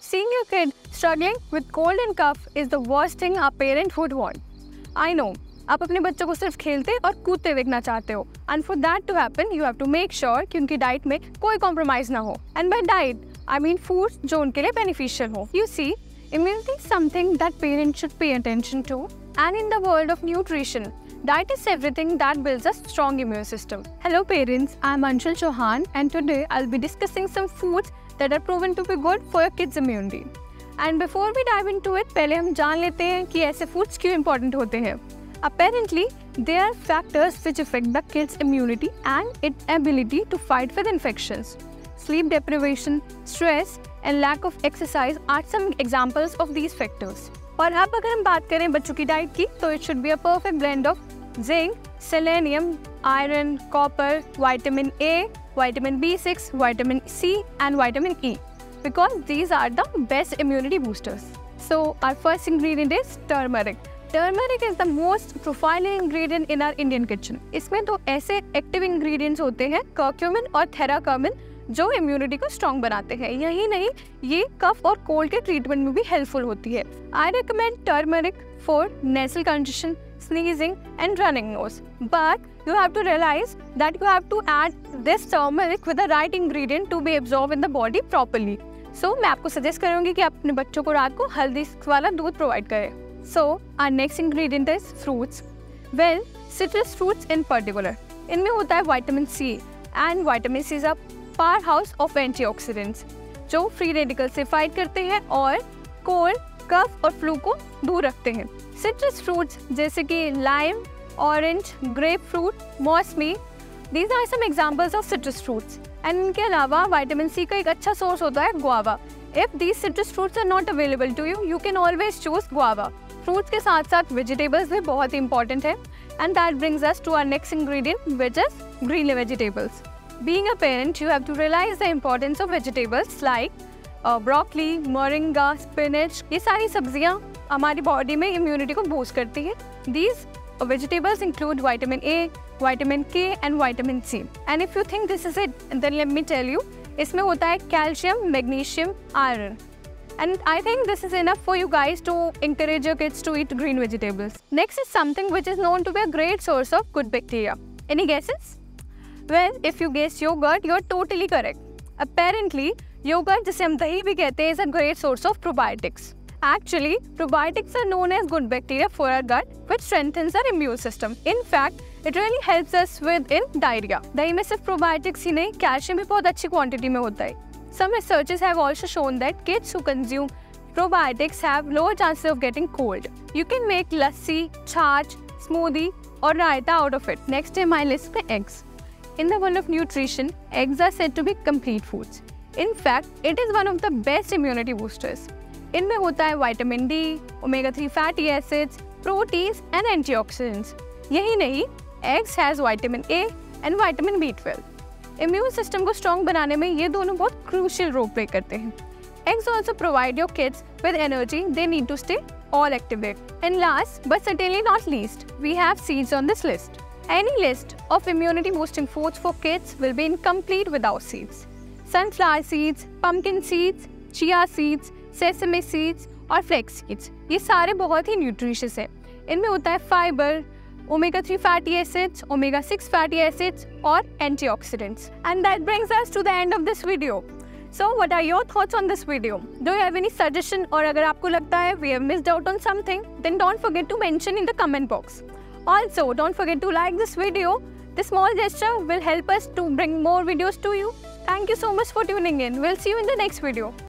Seeing your kid struggling with cold and cough is the worst thing a parent would want. I know, आप अपने बच्चों को सिर्फ खेलते और कूदते देखना चाहते हो, and for that to happen, you have to make sure कि उनकी डाइट में कोई कॉम्प्रोमाइज ना हो. And by diet, I mean foods जो उनके लिए beneficial हो. You see, immunity is something that parents should pay attention to. And in the world of nutrition, diet is everything that builds a strong immune system. Hello parents, I am Anshul Chauhan and today I'll be discussing some foods that are proven to be good for your kids' immunity. And before we dive into it, पहले हम जान लेते हैं कि ऐसे foods क्यों important होते हैं. Apparently, there are factors which affect the kid's immunity and its ability to fight with infections. Sleep deprivation, stress, and lack of exercise are some examples of these factors. और अब अगर हम बात करें बच्चों की डाइट की, तो it should be a perfect blend of zinc, selenium, iron, copper, vitamin A, vitamin B6, vitamin C, and vitamin E, because these are the best immunity boosters. So our first ingredient is turmeric. Turmeric is the most profiling ingredient in our Indian kitchen. इसमें दो ऐसे active ingredients होते हैं, curcumin और theracumin, जो immunity को strong बनाते हैं. यही नहीं, ये कफ और कोल्ड के ट्रीटमेंट में भी हेल्पफुल होती है. I recommend turmeric for nasal congestion, sneezing and running nose. But you have to realize that you have to add this turmeric with the right ingredient to be absorbed in the body properly. So मैं आपको suggest करूँगी कि आप अपने बच्चों को रात को हल्दी वाला दूध प्रोवाइड करें. So our next ingredient is fruits. Well, citrus fruits in particular. इनमें होता है vitamin C and vitamin C is a powerhouse of antioxidants जो फ्री रेडिकल से फाइट करते हैं और कोल्ड, कफ और फ्लू को दूर रखते हैं. सिट्रस फ्रूट्स जैसे कि लाइम, ऑरेंज, ग्रेप फ्रूट, मौसमी, these are some examples of citrus fruits. And इनके अलावा विटामिन सी का एक अच्छा सोर्स होता है guava. If these citrus fruits are not available to you, you can always choose guava. Fruits के साथ साथ वेजिटेबल्स भी बहुत इंपॉर्टेंट है. And that brings us to our next ingredient which is green vegetables. Being a parent, you have to realize the importance of vegetables like broccoli, moringa, spinach. ये सारी सब्जियाँ हमारी बॉडी में इम्यूनिटी को boost करती हैं. These vegetables include vitamin A, vitamin K and vitamin C. And if you think this is it, then let me tell you, इसमें होता है calcium, magnesium, iron. And I think this is enough for you guys to encourage your kids to eat green vegetables. Next is something which is known to be a great source of good bacteria. Any guesses? Well, if you guess yogurt, you're totally correct. Apparently, yogurt, जिसे हम दही भी कहते हैं, is a great source of probiotics. Actually, probiotics are known as good bacteria for our gut, which strengthens our immune system. In fact, it really helps us with diarrhea. दही में सिर्फ probiotics ही नहीं, कैल्शियम भी बहुत अच्छी quantity में होता है. Some researchers have also shown that kids who consume probiotics have lower chances of getting cold. You can make lassi, छाछ, smoothie और रायता out of it. Next है my list में eggs. In the world of nutrition, eggs are said to be complete foods. In fact, it is one of the best immunity boosters. इनमें होता है vitamin D, omega-3 fatty acids, proteins and antioxidants. यही नहीं, eggs has vitamin A and vitamin B12. Immune system को strong बनाने में ये दोनों बहुत crucial role play करते हैं. Eggs also provide your kids with energy they need to stay all activate. And last but certainly not least, we have seeds on this list. Any list of immunity boosting foods for kids will be incomplete without seeds. Sunflower seeds, pumpkin seeds, chia seeds, sesame seeds और flax seeds, ये सारे बहुत ही nutritious हैं. इनमें होता है fibre, omega-3 fatty acids, omega-6 fatty acids और antioxidants. And that brings us to the end of this video. So what are your thoughts on this video? Do you have any suggestion? और अगर आपको लगता है we have missed out on something, then don't forget to mention in the comment box. Also, don't forget to like this video. This small gesture will help us to bring more videos to you. Thank you so much for tuning in. We'll see you in the next video.